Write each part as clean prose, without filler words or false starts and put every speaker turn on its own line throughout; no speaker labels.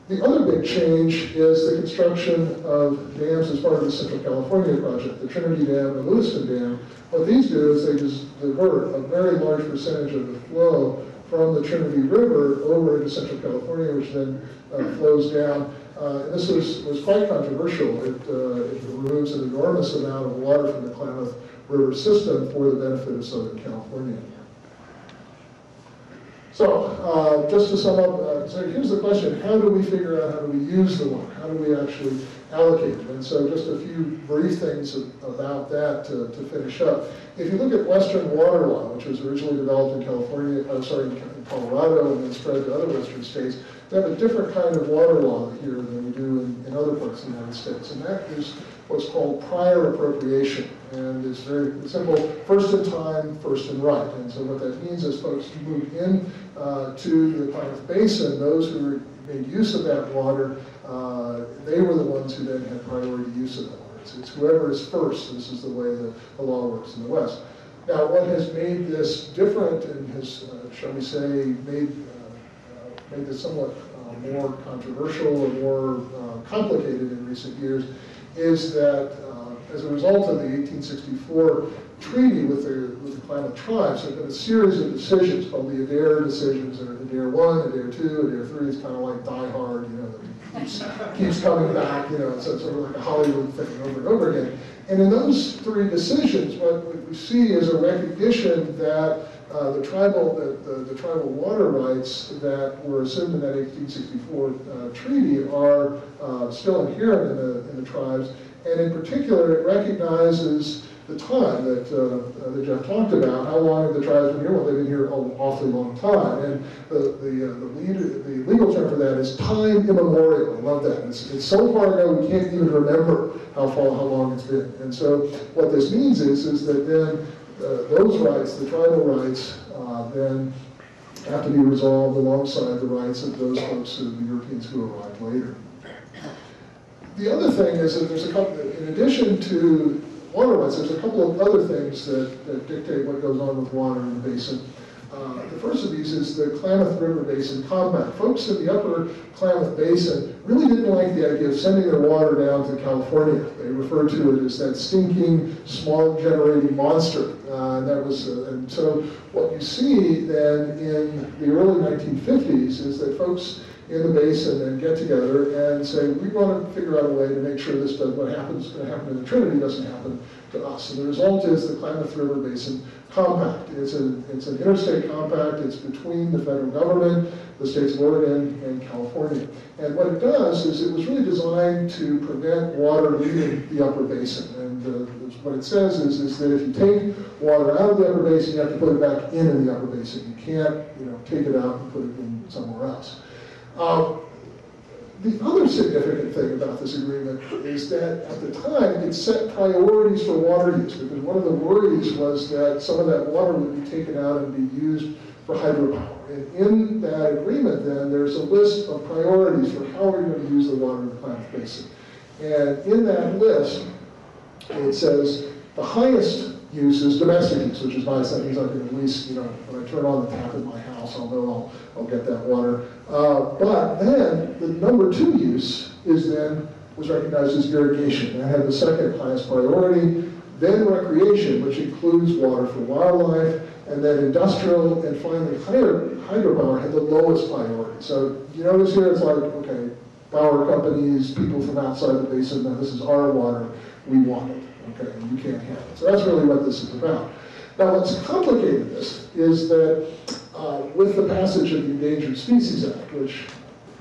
The other big change is the construction of dams as part of the Central California project, the Trinity Dam and the Lewiston Dam. What these do is they just divert a very large percentage of the flow from the Trinity River over into Central California, which then flows down. This was quite controversial. It removes an enormous amount of water from the Klamath River system for the benefit of Southern California. So, just to sum up, so here's the question: how do we figure out how do we use the water? How do we actually allocate it? And so, just a few brief things about that to finish up. If you look at Western water law, which was originally developed in California, in Colorado, and then spread to other Western states, they have a different kind of water law here than we do in other parts of the United States, and that is what's called prior appropriation. And it's very simple: first in time, first in right. And so what that means is folks who move in to the Klamath Basin, those who made use of that water, they were the ones who then had priority use of that water. It's whoever is first. This is the way the law works in the West. Now, what has made this different and has, shall we say, made this somewhat more controversial or more complicated in recent years is that as a result of the 1864 treaty with the Klamath tribes, there have been a series of decisions called the Adair decisions, or Adair 1, Adair 2, Adair 3. It's kind of like Die Hard, you know, that keeps coming back, you know, it's sort of like a Hollywood thing over and over again. And in those three decisions, what we see is a recognition that the tribal water rights that were assumed in that 1864 treaty are still inherent in the tribes, and in particular, it recognizes the time that Jeff talked about. How long have the tribes been here? Well, they've been here an awfully long time, and the legal term for that is time immemorial. I love that. It's so far ago we can't even remember how long it's been. And so what this means is that then those rights, the tribal rights, then have to be resolved alongside the rights of those folks, the Europeans who arrived later. The other thing is that there's a couple, in addition to water rights, there's a couple of other things that dictate what goes on with water in the basin. The first of these is the Klamath River Basin Compact. Folks in the upper Klamath Basin really didn't like the idea of sending their water down to California. They referred to it as that stinking, smog-generating monster. And so what you see then in the early 1950s is that folks in the basin and get together and say, we want to figure out a way to make sure this does what happens going to happen in the Trinity doesn't happen to us. And the result is the Klamath River Basin Compact. It's an interstate compact. It's between the federal government, the states of Oregon, and California. And what it does is it was really designed to prevent water leaving the upper basin. And what it says is that if you take water out of the upper basin, you have to put it back in the upper basin. You can't, take it out and put it in somewhere else. The other significant thing about this agreement is that at the time it set priorities for water use, because one of the worries was that some of that water would be taken out and be used for hydropower. And in that agreement then, there's a list of priorities for how we're going to use the water in the Klamath Basin. And in that list, it says the highest use is domestic use, which is nice. That means I can at least, when I turn on the tap in my house, I'll know I'll get that water. But then the number 2 use was recognized as irrigation. That had the second highest priority. Then recreation, which includes water for wildlife, and then industrial, and finally hydropower had the lowest priority. So you notice here it's like, okay, power companies, people from outside the basin, now this is our water, we want it. Okay, and you can't have it. So that's really what this is about. Now, what's complicated this is that with the passage of the Endangered Species Act, which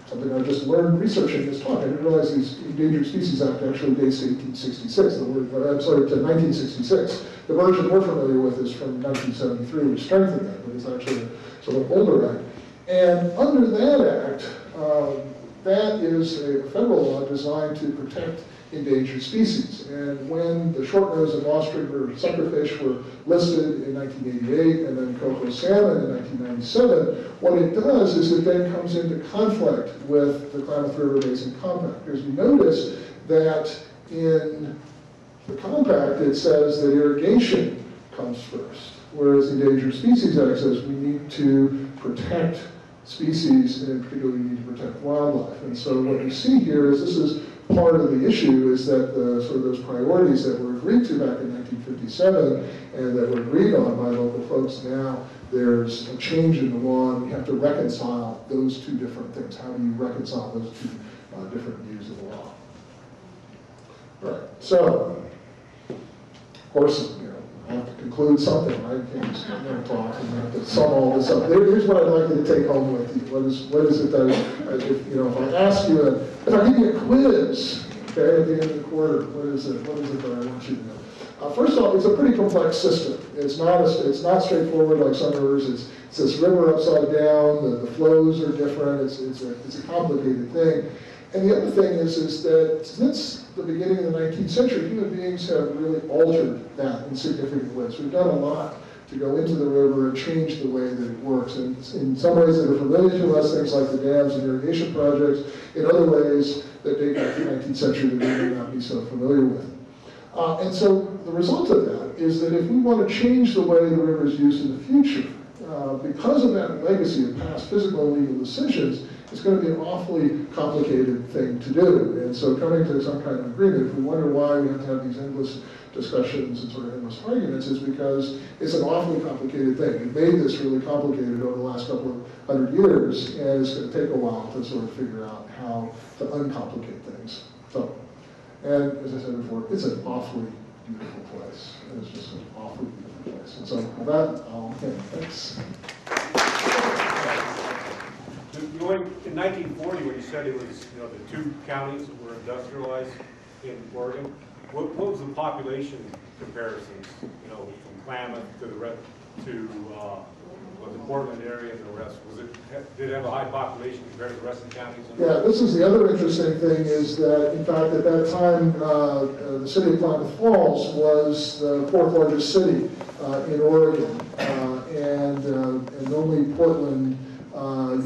something I just learned researching this talk, I didn't realize the Endangered Species Act actually dates to 1866. To 1966. The version we're familiar with is from 1973, which strengthened that, but it's actually a sort of older act. And under that act, that is a federal law designed to protect endangered species. And when the short-nosed and lost river suckerfish were listed in 1988 and then coho salmon in 1997, what it does is it then comes into conflict with the Klamath River Basin Compact. Because you notice that in the compact it says that irrigation comes first, whereas the Endangered Species Act says we need to protect species, and in particular we need to protect wildlife. And so what you see here is this is part of the issue, is that sort of those priorities that were agreed to back in 1957 and that were agreed on by local folks, now there's a change in the law, and we have to reconcile those two different things. How do you reconcile those two different views of the law? Right. So, of course, you know, I have to conclude something, right? I can't just talk and have to sum all this up. Here's what I'd like you to take home with you. What is it that, if I ask you, if I give you a quiz, okay, at the end of the quarter, what is it that I want you to know? First of all, it's a pretty complex system. It's not straightforward like some rivers. It's this river upside down. The flows are different. It's a complicated thing. And the other thing is that since the beginning of the 19th century, human beings have really altered that in significant ways. We've done a lot to go into the river and change the way that it works. And in some ways that are familiar to us, things like the dams and irrigation projects, in other ways that date back to the 19th century that we may not be so familiar with. And so the result of that is that if we want to change the way the river is used in the future, because of that legacy of past physical and legal decisions, it's going to be an awfully complicated thing to do. And so coming to some kind of agreement, if we wonder why we have to have these endless discussions and sort of endless arguments, is because it's an awfully complicated thing. We've made this really complicated over the last couple of 100 years, and it's going to take a while to sort of figure out how to uncomplicate things. So, and as I said before, it's an awfully beautiful place. It's just an awfully beautiful place. And so with that, I'll end. Thanks.
In 1940, when you said it was, you know, the 2 counties that were industrialized in Oregon, what was the population comparisons? You know, from Klamath to the Portland area and the rest. Did it have a high population compared to the rest of the counties?
Yeah, this is the other interesting thing, is that in fact at that time the city of Klamath Falls was the 4th largest city in Oregon, and only Portland,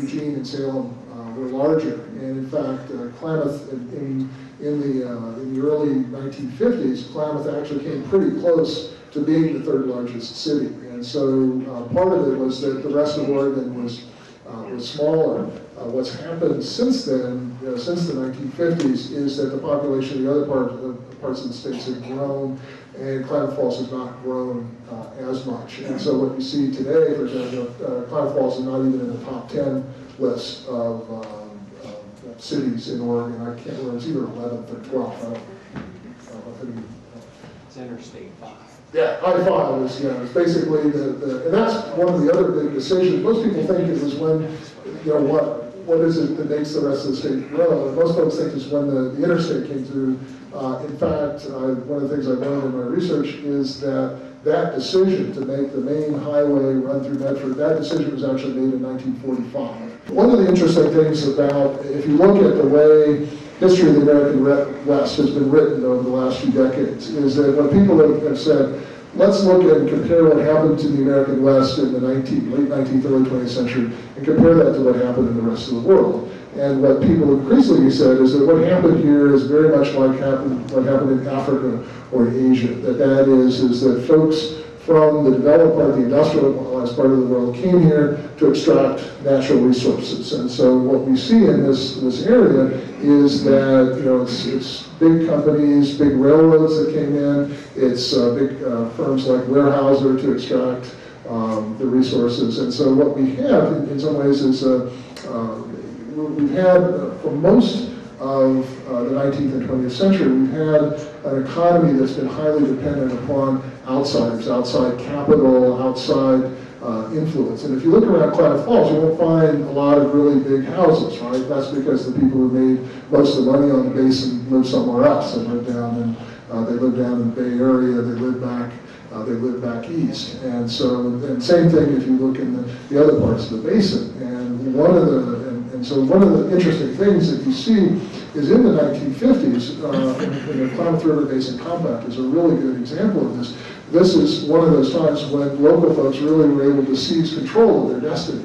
Eugene, and Salem were larger. And in fact, Klamath in the early 1950s, Klamath actually came pretty close to being the 3rd largest city. And so part of it was that the rest of Oregon was smaller. What's happened since then, since the 1950s, is that the population of the other parts of the states have grown, and Klamath Falls has not grown as much. And so what you see today, for example, Klamath Falls is not even in the top 10 list of cities in Oregon. I can't remember, it's either 11th or 12th. I don't know if any.
It's Interstate 5.
Yeah, I-5 is, it's basically and that's one of the other big decisions. Most people think it was when, what is it that makes the rest of the state grow? And most folks think it's when the interstate came through. In fact, one of the things I learned in my research is that decision to make the main highway run through Medford, that decision was actually made in 1945. One of the interesting things about, if you look at the way history of the American West has been written over the last few decades, is that when people have said, let's look and compare what happened to the American West in the late 19th, early 20th century, and compare that to what happened in the rest of the world. And what people increasingly said is that what happened here is very much like what happened in Africa or in Asia. That is that folks from the developed part, the industrialized part of the world, came here to extract natural resources. And so what we see in this area is that it's big companies, big railroads that came in. It's big firms like Weyerhaeuser to extract the resources. And so what we have, in some ways, is we've had, for most of the 19th and 20th century, we've had an economy that's been highly dependent upon outsiders, outside capital, outside influence. And if you look around Klamath Falls, you won't find a lot of really big houses, right? That's because the people who made most of the money on the Basin live somewhere else. They live down in the Bay Area. They live back east. And so, and same thing if you look in the other parts of the Basin. And one of the interesting things that you see is in the 1950s, the Klamath River Basin Compact is a really good example of this. This is one of those times when local folks really were able to seize control of their destiny.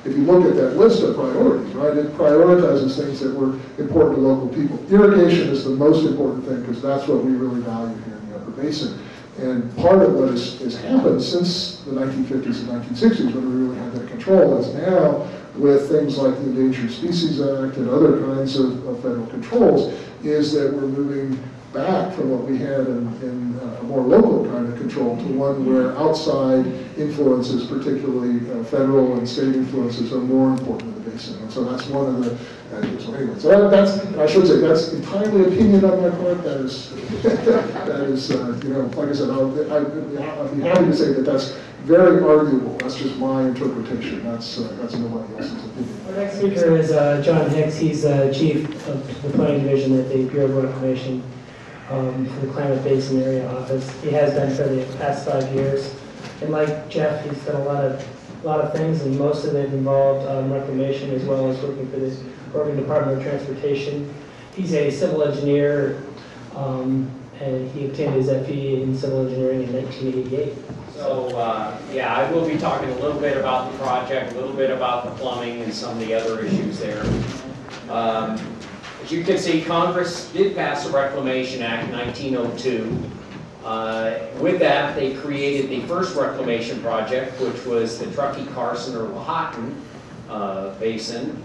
If you look at that list of priorities, right, it prioritizes things that were important to local people. Irrigation is the most important thing because that's what we really value here in the Upper Basin. And part of what has happened since the 1950s and 1960s, when we really had that control, is now with things like the Endangered Species Act and other kinds of federal controls is that we're moving back from what we had in a more local kind of control to one where outside influences, particularly federal and state influences, are more important in the basin. And so that's one of the, so anyway, so that's, and I should say, that's entirely opinion on my part. That is, you know, like I said, I'd be happy to say that that's very arguable. That's just my interpretation. That's nobody else's opinion.
Our next speaker is John Hicks. He's Chief of the Planning Division at the Bureau of Reclamation for the Klamath Basin Area Office. He has been for the past 5 years. And like Jeff, he's done a lot of things, and most of it involved reclamation as well as working for the Oregon Department of Transportation. He's a civil engineer, and he obtained his FE in civil engineering in 1988.
So, yeah, I will be talking a little bit about the project, a little bit about the plumbing and some of the other issues there. As you can see, Congress did pass the Reclamation Act 1902. With that, they created the first reclamation project, which was the Truckee-Carson or Lahontan Basin.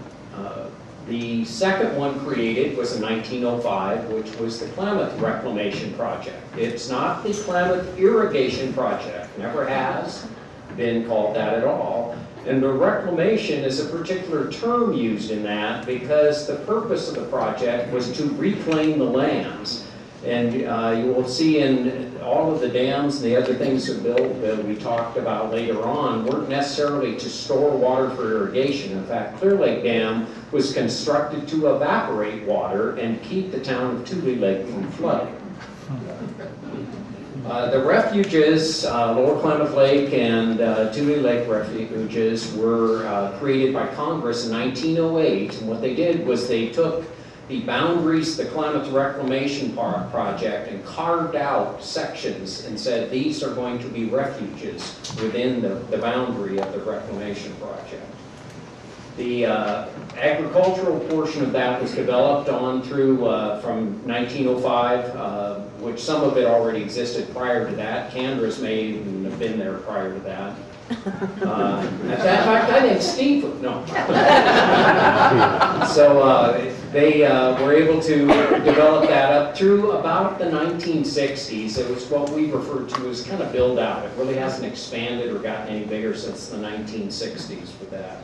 The second one created was in 1905, which was the Klamath Reclamation Project. It's not the Klamath Irrigation Project, never has been called that at all. And the reclamation is a particular term used in that because the purpose of the project was to reclaim the lands. And you will see in all of the dams and the other things that we talked about later on weren't necessarily to store water for irrigation. In fact, Clear Lake Dam was constructed to evaporate water and keep the town of Tule Lake from flooding. The refuges, Lower Klamath Lake and Tule Lake refuges were created by Congress in 1908, and what they did was they took the boundaries of the Klamath Reclamation Project and carved out sections and said these are going to be refuges within the boundary of the Reclamation Project. The agricultural portion of that was developed on through from 1905, which some of it already existed prior to that. Candra's may even have been there prior to that. In fact, I think Steve would, no. So they were able to develop that up through about the 1960s. It was what we refer to as kind of build out. It really hasn't expanded or gotten any bigger since the 1960s with that.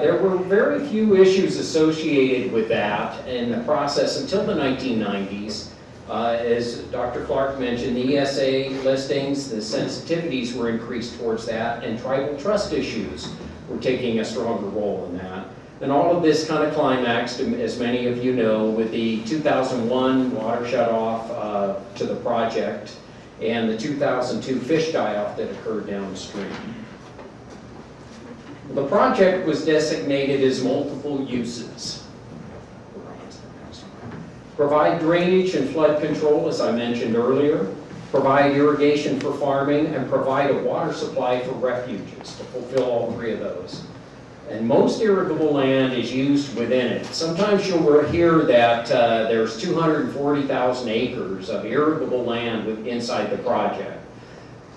There were very few issues associated with that in the process until the 1990s. As Dr. Clark mentioned, the ESA listings, the sensitivities were increased towards that, and tribal trust issues were taking a stronger role in that. And all of this kind of climaxed, as many of you know, with the 2001 water shutoff to the project and the 2002 fish die-off that occurred downstream. The project was designated as multiple uses. Provide drainage and flood control, as I mentioned earlier, provide irrigation for farming, and provide a water supply for refuges to fulfill all three of those. And most irrigable land is used within it. Sometimes you'll hear that there's 240,000 acres of irrigable land inside the project.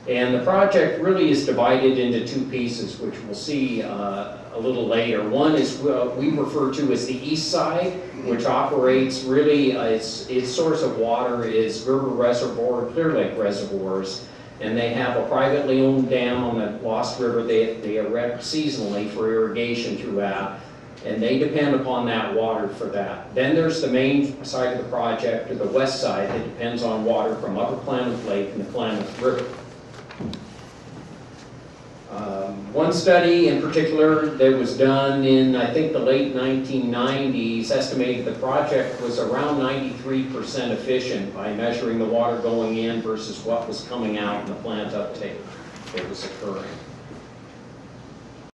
And the project really is divided into two pieces, which we'll see a little later. One is what we refer to as the east side, which operates really, its source of water is River Reservoir, Clear Lake reservoirs, and they have a privately owned dam on the Lost River they erect seasonally for irrigation throughout, and they depend upon that water for that. Then there's the main side of the project, or the west side, that depends on water from Upper Klamath Lake and the Klamath River. One study in particular that was done in, I think, the late 1990s estimated the project was around 93% efficient by measuring the water going in versus what was coming out in the plant uptake that was occurring.